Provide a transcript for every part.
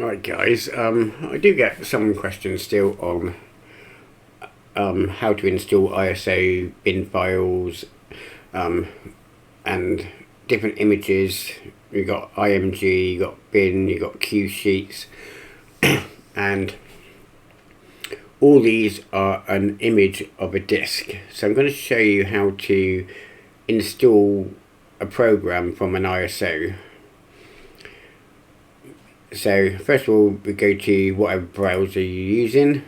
Right guys, I do get some questions still on how to install ISO bin files and different images. You got IMG, you got bin, you got Q sheets, and all these are an image of a disk. So I'm going to show you how to install a program from an ISO. So first of all, we go to whatever browser you're using,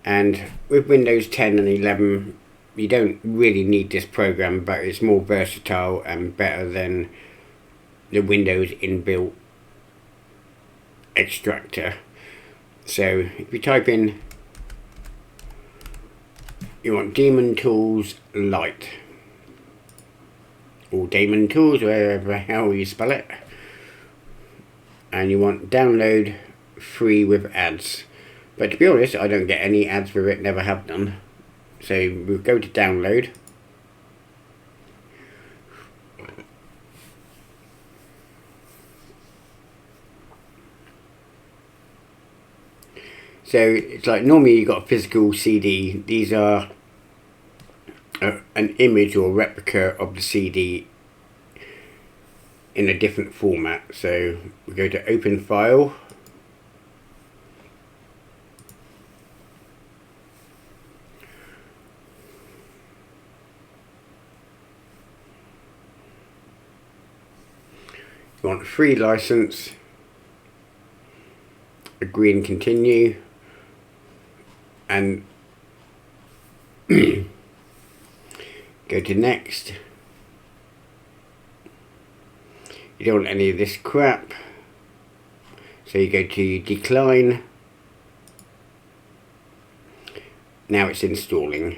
and with Windows 10 and 11 you don't really need this program, but it's more versatile and better than the Windows inbuilt extractor. So if you type in, you want Daemon Tools Lite, or Daemon Tools, wherever the hell you spell it, and you want download free with ads. But to be honest, I don't get any ads with it, never have done. So we'll go to download. So it's like normally you got a physical CD. These are an image or replica of the CD in a different format. So we go to open file. You want a free license, agree and continue, and go to next. You don't want any of this crap, so you go to decline. Now it's installing.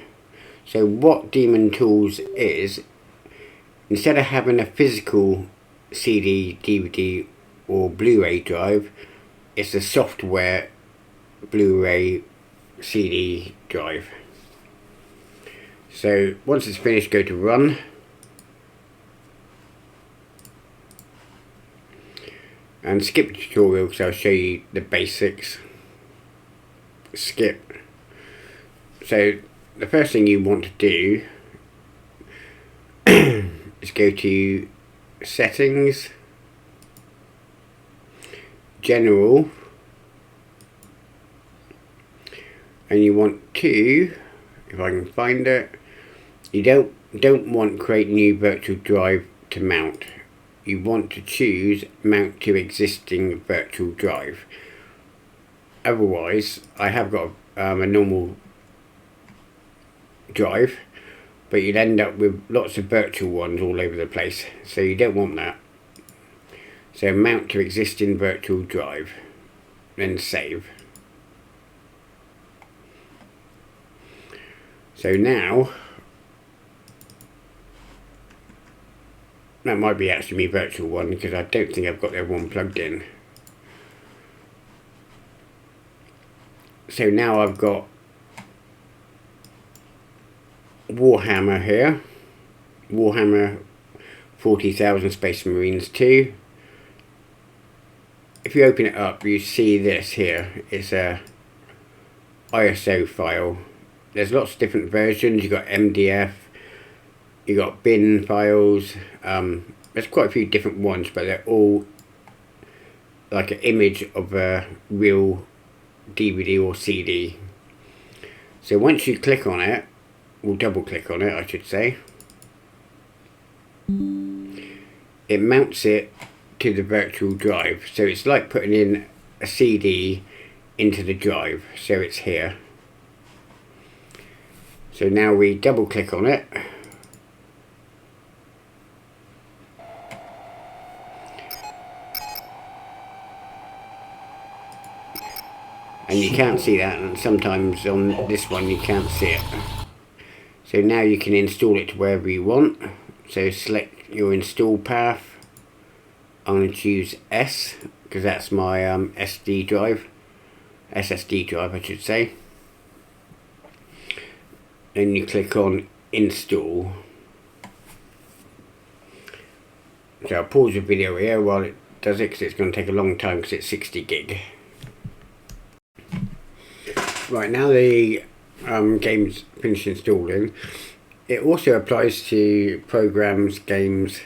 So what Daemon Tools is, instead of having a physical CD, DVD or Blu-ray drive, it's a software Blu-ray CD drive. So once it's finished, go to run. And skip the tutorial because I'll show you the basics. Skip. So the first thing you want to do is go to settings, general, and you want to, if I can find it, you don't want create new virtual drive to mount. You want to choose mount to existing virtual drive. Otherwise, I have got a normal drive, but you'd end up with lots of virtual ones all over the place, so you don't want that. So mount to existing virtual drive, then save. So now that might be actually my virtual one, because I don't think I've got the other one plugged in. So now I've got Warhammer here, Warhammer 40,000 Space Marines 2. If you open it up, you see this here. It's a ISO file. There's lots of different versions. You got MDF, you got bin files. There's quite a few different ones, but they're all like an image of a real DVD or CD. So once you click on it, we'll double click on it, I should say, it mounts it to the virtual drive. So it's like putting in a CD into the drive. So it's here. So now we double click on it, and you can't see that, and sometimes on this one you can't see it. So now you can install it to wherever you want. So select your install path. I'm going to choose S, because that's my SSD drive I should say. Then you click on install. So I'll pause the video here while it does it, because it's going to take a long time because it's 60 gig. Right, now the game's finished installing. It also applies to programs, games.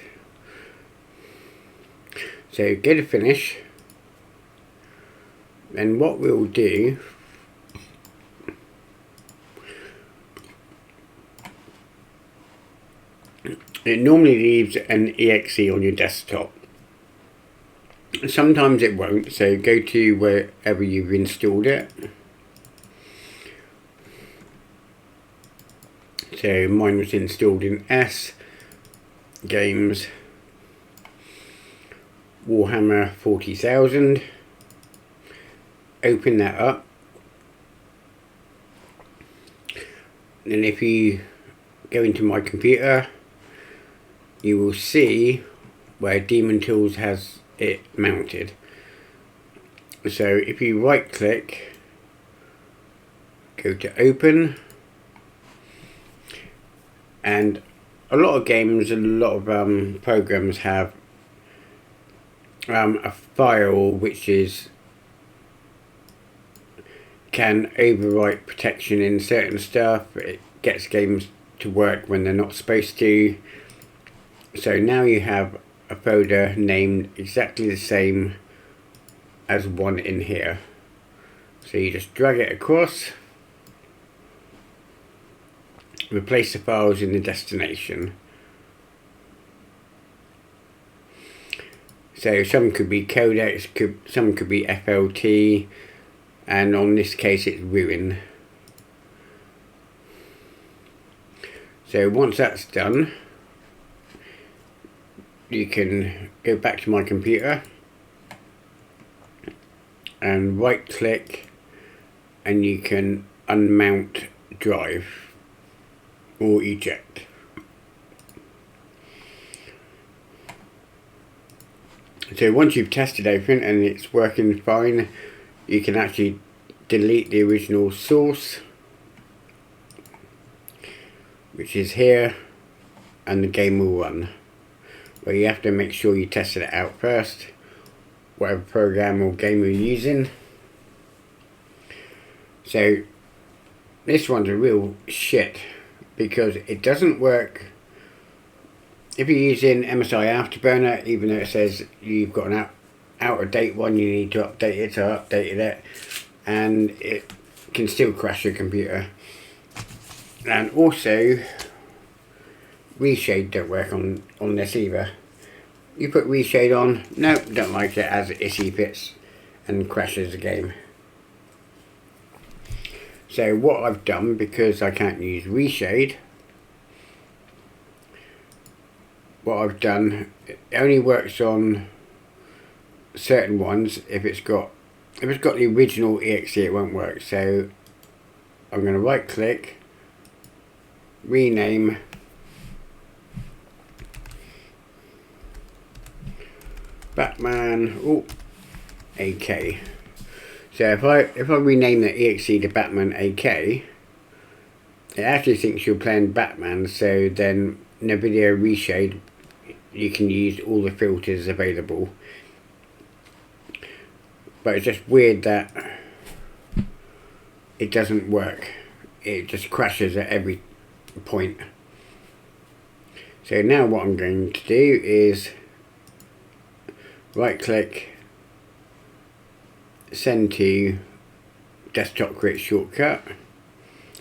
So go to finish. And what we'll do, it normally leaves an exe on your desktop. Sometimes it won't, so go to wherever you've installed it. So mine was installed in S, Games, Warhammer 40,000. Open that up. And if you go into my computer, you will see where Daemon Tools has it mounted. So if you right click, go to open, and a lot of games and a lot of programs have a file which can overwrite protection in certain stuff. It gets games to work when they're not supposed to. So now you have a folder named exactly the same as one in here. So you just drag it across, replace the files in the destination. So some could be codecs, some could be FLT, and on this case it's ruin. So once that's done, you can go back to my computer and right click, and you can unmount drive or eject. So once you've tested everything and it's working fine, you can actually delete the original source, which is here, and the game will run. But you have to make sure you tested it out first, whatever program or game you're using. So this one's a real shit because it doesn't work if you're using MSI Afterburner. Even though it says you've got an out of date one, you need to update it. So I updated it, and it can still crash your computer. And also reshade don't work on this either. You put reshade on, no, don't like it, as issy bits and crashes the game. So what I've done, because I can't use reshade, what I've done, it only works on certain ones. If it's got the original exe, it won't work. So I'm going to right click, rename, Batman AK. So if I rename the exe to Batman AK, it actually thinks you're playing Batman. So then NVIDIA Reshade, you can use all the filters available. But it's just weird that it doesn't work. It just crashes at every point. So now what I'm going to do is right click, send to desktop create shortcut.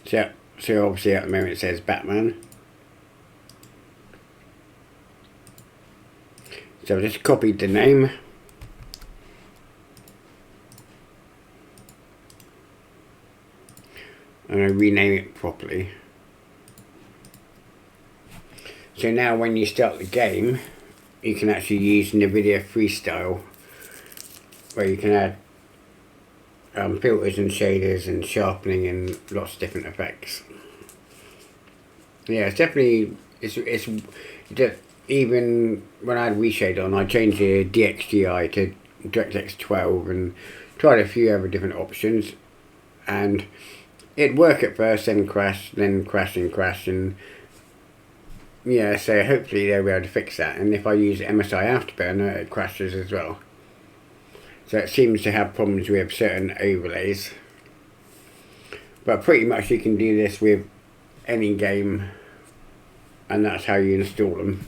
So obviously at the moment it says Batman. So I've just copied the name. I'm going to rename it properly. So now when you start the game, you can actually use NVIDIA Freestyle, where you can add filters and shaders and sharpening and lots of different effects. Yeah, it's definitely, even when I had Reshade on, I changed the DXGI to DirectX 12 and tried a few other different options, and it'd work at first, then crash, and yeah, so hopefully they'll be able to fix that. And if I use MSI Afterburner, it crashes as well. So it seems to have problems with certain overlays. But pretty much you can do this with any game, and that's how you install them.